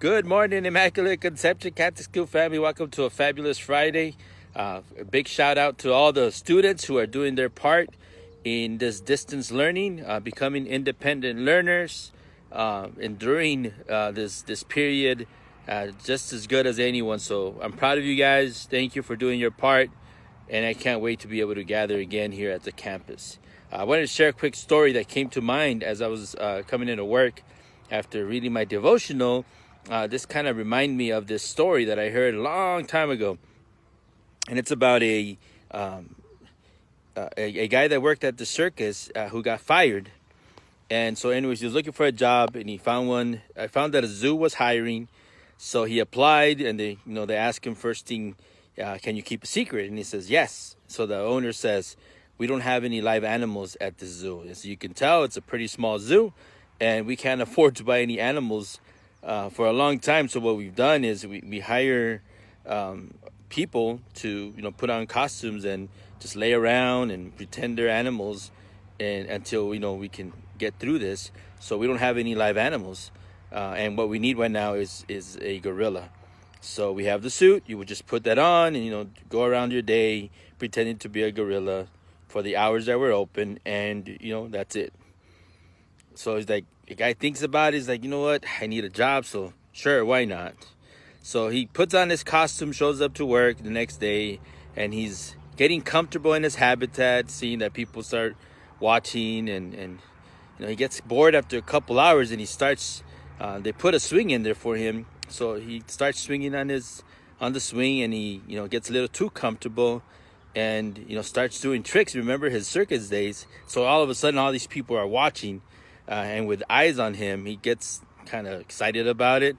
Good morning, Immaculate Conception Catholic School family. Welcome to a fabulous Friday. A big shout out to all the students who are doing their part in this distance learning, becoming independent learners, enduring this period just as good as anyone. So I'm proud of you guys. Thank you for doing your part, and I can't wait to be able to gather again here at the campus. I wanted to share a quick story that came to mind as I was coming into work after reading my devotional. This kind of reminded me of this story that I heard a long time ago, and it's about a guy that worked at the circus who got fired. And so, anyways, he was looking for a job, and he found one. I found that a zoo was hiring, so he applied, and they asked him first thing, can you keep a secret? And he says yes. So the owner says, we don't have any live animals at the zoo. As you can tell, it's a pretty small zoo, and we can't afford to buy any animals for a long time. So what we've done is we hire people to put on costumes and just lay around and pretend they're animals, and until we can get through this. So we don't have any live animals, and what we need right now is a gorilla. So we have the suit. You would just put that on and go around your day pretending to be a gorilla for the hours that we're open, and that's it. So it's like, the guy thinks about it. He's like, you know what? I need a job, so sure, why not? So he puts on his costume, shows up to work the next day, and he's getting comfortable in his habitat, seeing that people start watching, and he gets bored after a couple hours, and he starts. They put a swing in there for him, so he starts swinging on the swing, and he gets a little too comfortable, and starts doing tricks. Remember his circus days? So all of a sudden, all these people are watching. And with eyes on him, he gets kind of excited about it,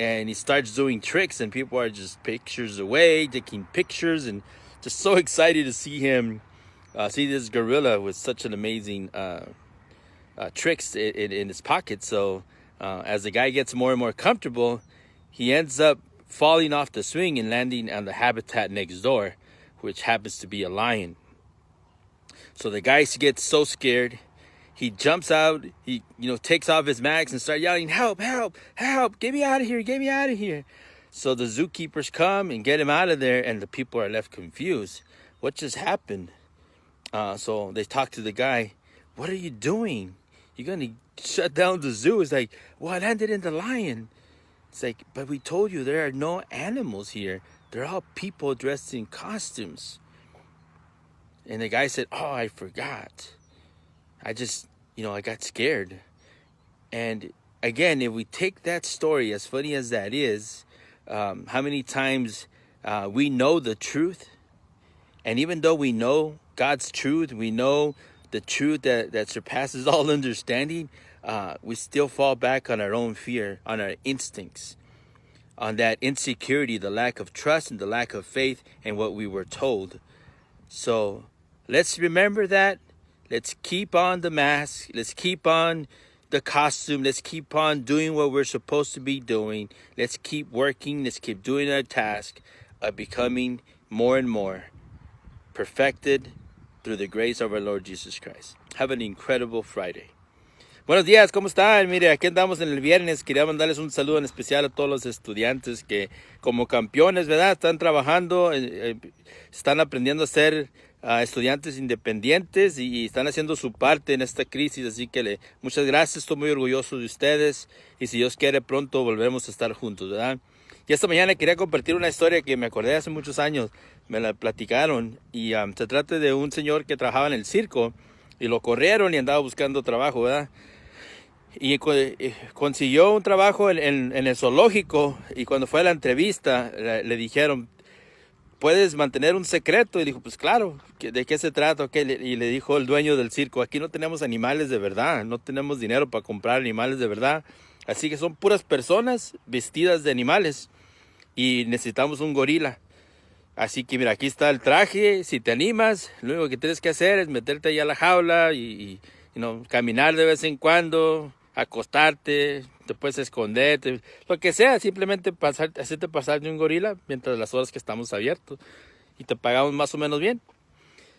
and he starts doing tricks, and people are just pictures away, taking pictures, and just so excited to see him, see this gorilla with such an amazing tricks in his pocket. So as the guy gets more and more comfortable, he ends up falling off the swing and landing on the habitat next door, which happens to be a lion. So the guy gets so scared. He jumps out, he takes off his mask and starts yelling, help, help, help, get me out of here, get me out of here. So the zookeepers come and get him out of there, and the people are left confused. What just happened? So they talk to the guy, what are you doing? You're going to shut down the zoo? It's like, well, I landed in the lion. It's like, but we told you there are no animals here. They're all people dressed in costumes. And the guy said, oh, I forgot. I just, I got scared. And again, if we take that story, as funny as that is, how many times we know the truth, and even though we know God's truth, we know the truth that surpasses all understanding, we still fall back on our own fear, on our instincts, on that insecurity, the lack of trust and the lack of faith in what we were told. So let's remember that. Let's keep on the mask. Let's keep on the costume. Let's keep on doing what we're supposed to be doing. Let's keep working. Let's keep doing our task of becoming more and more perfected through the grace of our Lord Jesus Christ. Have an incredible Friday. Buenos días, ¿cómo están? Mire, aquí andamos en el viernes. Quería mandarles un saludo en especial a todos los estudiantes que como campeones, ¿verdad? Están trabajando, están aprendiendo a ser estudiantes independientes y están haciendo su parte en esta crisis. Así que muchas gracias, estoy muy orgulloso de ustedes, y si Dios quiere pronto volveremos a estar juntos, ¿verdad? Y esta mañana quería compartir una historia que me acordé hace muchos años. Me la platicaron, y se trata de un señor que trabajaba en el circo y lo corrieron y andaba buscando trabajo, ¿verdad? Y consiguió un trabajo en el zoológico, y cuando fue a la entrevista le dijeron, ¿puedes mantener un secreto? Y dijo, pues claro, ¿de qué se trata? Y le dijo el dueño del circo, aquí no tenemos animales de verdad, no tenemos dinero para comprar animales de verdad, así que son puras personas vestidas de animales, y necesitamos un gorila. Así que mira, aquí está el traje, si te animas, lo único que tienes que hacer es meterte ahí a la jaula y caminar de vez en cuando, acostarte, te puedes esconder, lo que sea, simplemente hacerte pasar de un gorila mientras las horas que estamos abiertos, y te pagamos más o menos bien.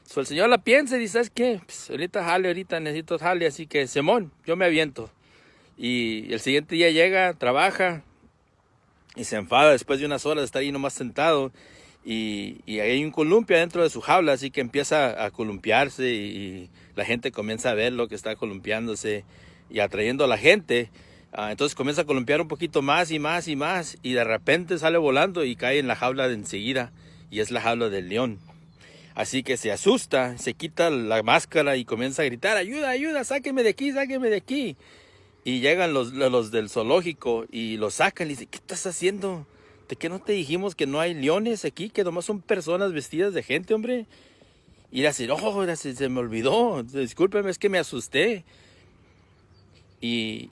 So, el señor la piensa y dice, ¿sabes qué? Pues, ahorita necesito jale, así que Simón, yo me aviento. Y el siguiente día llega, trabaja, y se enfada después de unas horas de estar ahí nomás sentado. Y hay un columpio dentro de su jaula, así que empieza a columpiarse y la gente comienza a ver lo que está columpiándose y atrayendo a la gente. Entonces comienza a columpiar un poquito más y más y más, y de repente sale volando y cae en la jaula de enseguida, y es la jaula del león. Así que se asusta, se quita la máscara y comienza a gritar: ayuda, ayuda, sáquenme de aquí, sáquenme de aquí. Y llegan los del zoológico y lo sacan y dicen: ¿qué estás haciendo? ¿De qué no te dijimos que no hay leones aquí? Que nomás son personas vestidas de gente, hombre. Y le hace: oh, se me olvidó, discúlpeme, es que me asusté. Y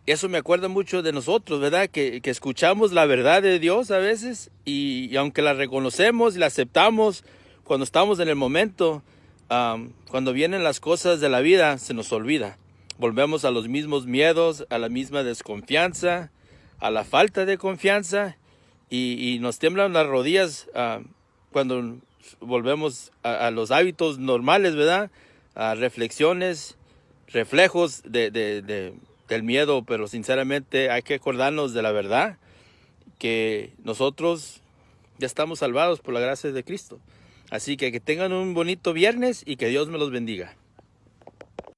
eso me acuerda mucho de nosotros, ¿verdad? Que escuchamos la verdad de Dios a veces, y aunque la reconocemos y la aceptamos cuando estamos en el momento, cuando vienen las cosas de la vida, se nos olvida. Volvemos a los mismos miedos, a la misma desconfianza, a la falta de confianza, y nos tiemblan las rodillas cuando volvemos a los hábitos normales, ¿verdad? A reflexiones, reflejos del miedo, pero sinceramente hay que acordarnos de la verdad, que nosotros ya estamos salvados por la gracia de Cristo. Así que tengan un bonito viernes y que Dios me los bendiga.